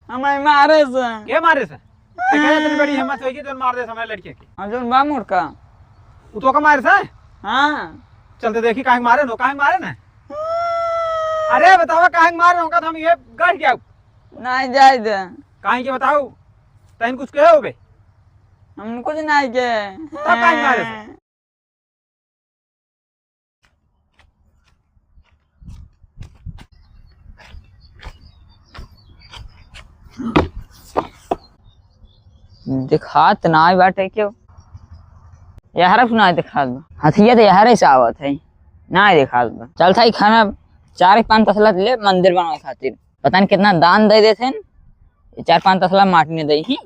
हमें मारे से के मारे से कहे इतनी बड़ी हिम्मत होगी तो मार दे समय लड़के की अर्जुन बा मुर्का उ तो का मारे से हाँ चलते देखी काहे मारे नो काहे मारे ना अरे बताओ काहे मारे होगा तो हम ये गढ़ गया नहीं जाए दे काहे के बताओ तैन कुछ कहे होगे हम कुछ नहीं के तब काहे मारे से दिखात ना बाटे क्यों यार ना दिखात हथिया तो यार से आवत है ना दिखात चल था खाना 4-5 तसला ले मंदिर बनावे खातिर पता नहीं कितना दान दे देथे 4-5 तसला माटी ने दई ही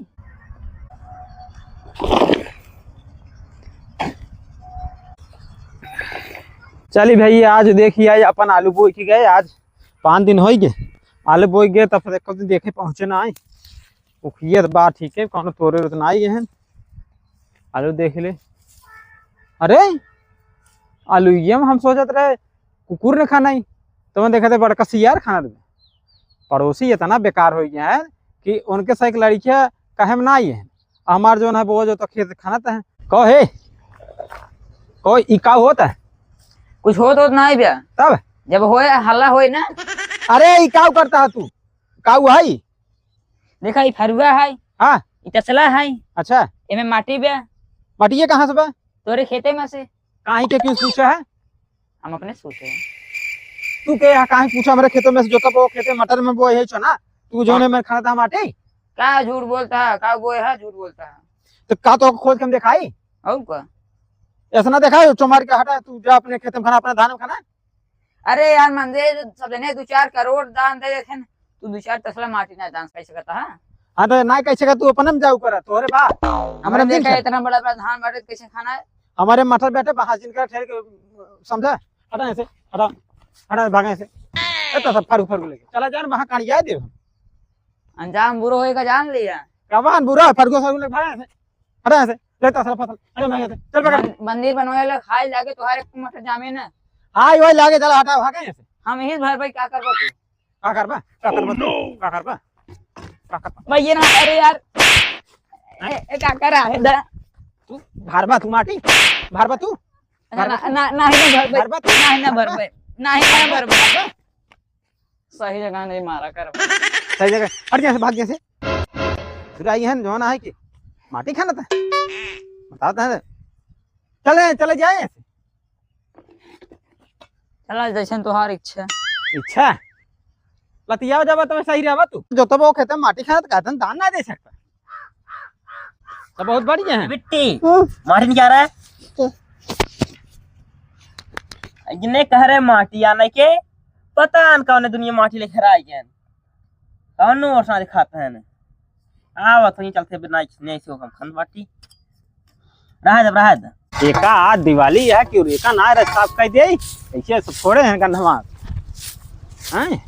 चली भैया आज देखिए अपन आलू बोई के गए आज 5 दिन हो गए आलू बोई गए तब एक दिन देखे पहुंचे ना आए उखिए बात ठीक है कौन तोरे उतना आई है आलू देख ले अरे आलू ये हम सोचत रहे कुकुर ने खाना ही तो मैं देखा था बड़का सियार खाना दे पड़ोसी इतना बेकार हो गया है कि उनके साथ लड़कियां कहे में ना आई है हमार जो है वो जो तो खेत खाना था कहो हे कोई इका होता है कुछ हो तो नहीं बे तब जब होए हल्ला होए ना अरे इकाऊ करता है तू काऊ है देखा ये फरुआ है हाँ ये तसला है अच्छा एमे माटी बे मटिए कहाँ से बा तोरे खेते में से काहे के क्यों पूछा है हम अपने सोचे तू के काहे पूछा मेरे खेतों में से जोता वो खेते मटर में वो है छो ना तू जो ने मैं खाना था माटी का झूठ बोलता है का वो है झूठ बोलता है तो का तो खोज के हम दिखाई और का ऐसा ना देखा चुमार के हटा तू जा अपने खेत में खाना अपने धान में खाना अरे यार मंदिर सब ने 2-4 करोड़ दान दे देथे तू 2-4 तसला माटी ना दान कर सकता है हाँ तो ना कैसे का तू अपने में जाऊ कर तोरे बा हमने देखा इतना बड़ा बड़ा धान बाटे कैसे खाना है हमारे मटर बैठे बहाजिन का ठहर के समझा हटा ऐसे हटा हटा भागे से तो सब फरू फरू लेके चला जान वहां काढ़ जाए दे अंजाम बुरा होएगा जान लिया कबान बुरा फरगो सब लेके भागे से हटा ऐसे लेता सब फसल अरे भागे से चल पकड़ मंदिर बनवाए ला खाए लागे तुम्हारे मटर जामे ना हां वही लागे चला हटा भागे ऐसे हम ही भर भाई क्या करबो तू का करबा का करबा तू का करबा का करबा भाई ये ना अरे यार ए क्या कर रहा है तू भारबा तू माटी भारबा तू ना ना नहीं ना भर भाई नहीं ना भर भाई नहीं ना भर भाई सही जगह नहीं मारा कर सही जगह हट जा से भाग जैसे फिर आई है जो ना है कि माटी खाना था बताता है चले चले जाए चला जैसन तोहार इच्छा इच्छा लतिया जब तो सही रहा तू जो तो वो कहते माटी खाना तो कहते दान ना दे सकता तो बहुत बढ़िया है बिट्टी माटी नहीं जा रहा है इन्हें कह रहे माटी आने के पता न कौन दुनिया माटी लेकर आई गए कौन वर्षा दिखाते हैं आवा तो नहीं चलते बिना नहीं से हम खंड बाटी रहा दे एका आज दिवाली है कि एका ना रास्ता कह दे ऐसे सब छोड़े हैं गंधवा हैं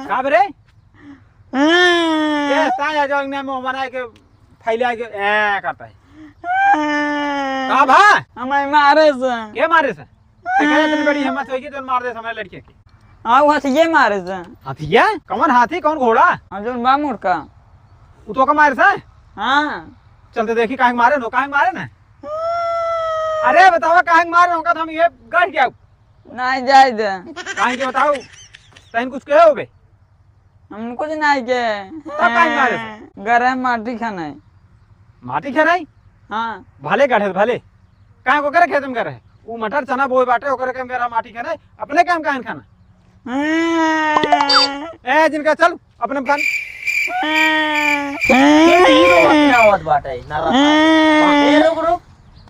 का बरे ये ताया जो ने मुंह बनाए के फैला के ए करता है का भा हमें मारे से के मारे से कहे इतनी बड़ी हिम्मत होगी तो मार दे समय लड़के की आओ हथिये मारे से हाथिया कौन हाथी कौन घोड़ा अर्जुन बा मुर्का उ तो का मारे से हाँ चलते देखी काहे मारे नो काहे मारे ना अरे बताओ काहे मारे होगा तो हम ये गढ़ गया नहीं जाए दे काहे के बताओ तैन कुछ कहे होगे हम कुछ नहीं के तब काहे मारे से गरम माटी खाना है माटी खेराई हाँ भले गढ़े भले काहे को करे खेत में करे वो मटर चना बोए बाटे ओकरे के मेरा माटी खेराई अपने काम काहे खाना ए जिनका चल अपने बन ये हीरो अपना आवत बाटे ना ए रुक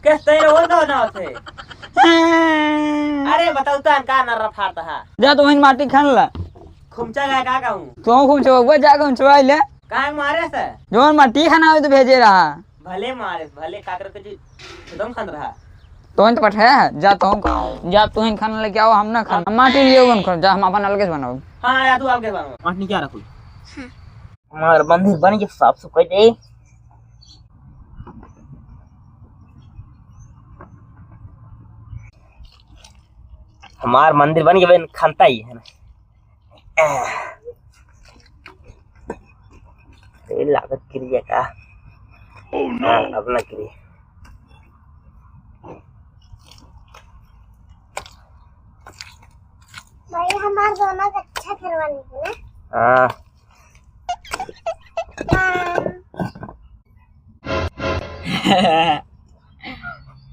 कैसे रोल का ना होते अरे बताओ तो का ना रफाता है जा तो वहीं माटी खान ला खुमचा गा का कहूं तो खूब चौबा जाकर हम चुराई ले काहे मारे से जो माटी खाना हो तो भेजे रहा भले मारे भले काकर के एकदम खंड रहा तो इन पठाया है जा तो इन खाना लेके आओ हम ना खाना माटी लिए बन कर जा हम अपन अलग से बनाओ हां या तू अलग बनाओ माटी क्या रखो मार मंदिर बन के साफ सफाई दे हमार मंदिर बन गया खनता ही है ना। लागत क्रिया का अपना क्रिया। भाई हमारे दोनों का अच्छा करवाने के ना। हाँ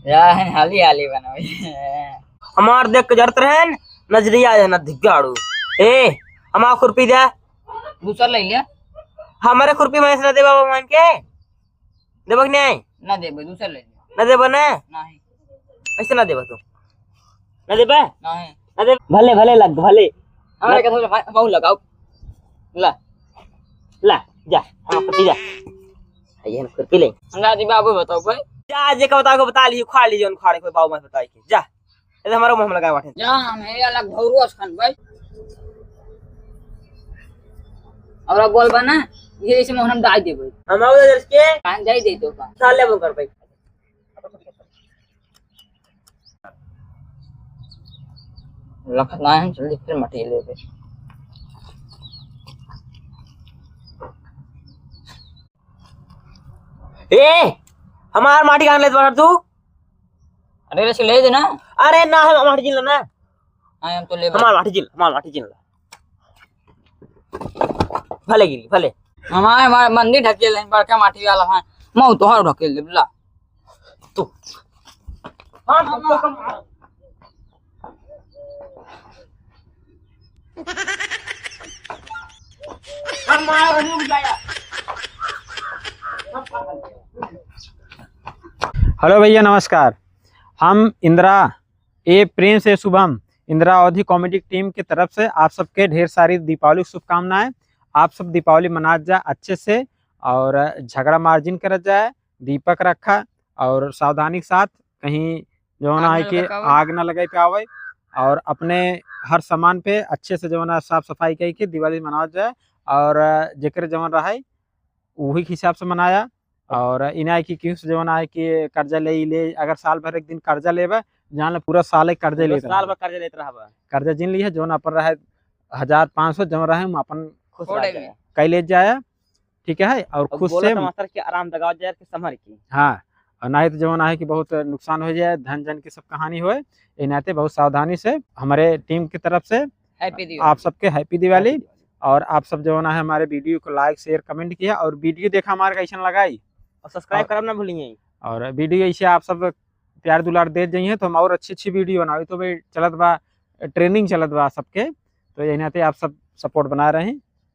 यार हाली हाली बनाओ। हमार देख के जरत रहे नजरिया है ना धिगाड़ू। ए हमार खुरपी दे। दूसरा ले लिया हमारे खुरपी में ना दे बाबा मान के देबक नहीं ना दे भाई, दूसरा ले लिया ना देबा ना नहीं ऐसे ना देबा तू ना देबा नहीं ना दे भले भले लग भले हमारे का थोड़ा बहु लगाओ ला ला जा हाँ खुरपी जा ये खुरपी ले हमरा दी बाबू बताओ भाई जा जे का बता ली खा लीजिए उन खाड़े कोई बाबू मत बताई के जा ये हमारा मुंह में लगा बैठे जा हम है अलग भौरुआ खान भाई और अब बोल बना ये इसे मोहन डाल दे भाई हम आओ जल्दी के कान जाई दे दो का साले वो कर भाई लखना है जल्दी फिर मटी ले दे। ए हमार माटी कान ले बाहर तू अरे रे ले दे ना। अरे ना हम माटी जिन ना हां हम तो ले हमार माटी जिन भले गिरी भले हमारे मंदिर ढकेल है बड़का माटी वाला है मऊ तो हर ढकेल दे बुला तू हां हमको कम हम मार रुक जाया। हेलो भैया नमस्कार। हम इंदिरा ए प्रेम से शुभम इंदिरा अवधि कॉमेडी टीम की तरफ से आप सबके ढेर सारी दीपावली शुभकामनाएं। आप सब दीपावली मना जाए अच्छे से और झगड़ा मार्जिन कर जाए, दीपक रखा और सावधानी के साथ कहीं जो ना है कि आग ना लगे पे आवे और अपने हर सामान पे अच्छे से जो ना साफ सफाई करके दिवाली मनाया जाए और जेकर जवन रहा वही के हिसाब से मनाया और इना की किस जो ना है कि कर्जा ले अगर साल भर एक दिन कर्जा लेबे जान पूरा साल कर्जा ले साल भर कर्जा लेत रहा कर्जा जिन ली है जो अपन रहे 1500 जमा रहे हम अपन खुश कई ले जाया ठीक है और खुश से मास्टर के आराम दगाव जाए के संभर की हाँ और ना तो जो ना है कि बहुत नुकसान हो जाए धन जन की सब कहानी होए इनाते बहुत सावधानी से हमारे टीम की तरफ से आप सबके हैप्पी दिवाली। और आप सब जो ना है हमारे वीडियो को लाइक शेयर कमेंट किया और वीडियो देखा हमारे कैसा लगाई और सब्सक्राइब करना ना भूलिए और वीडियो ऐसे आप सब प्यार दुलार दे जाइए तो हम और अच्छी वीडियो बनाई तो भाई चलत बा ट्रेनिंग चलत बा सबके तो यही नाते आप सब सपोर्ट बना रहे हैं।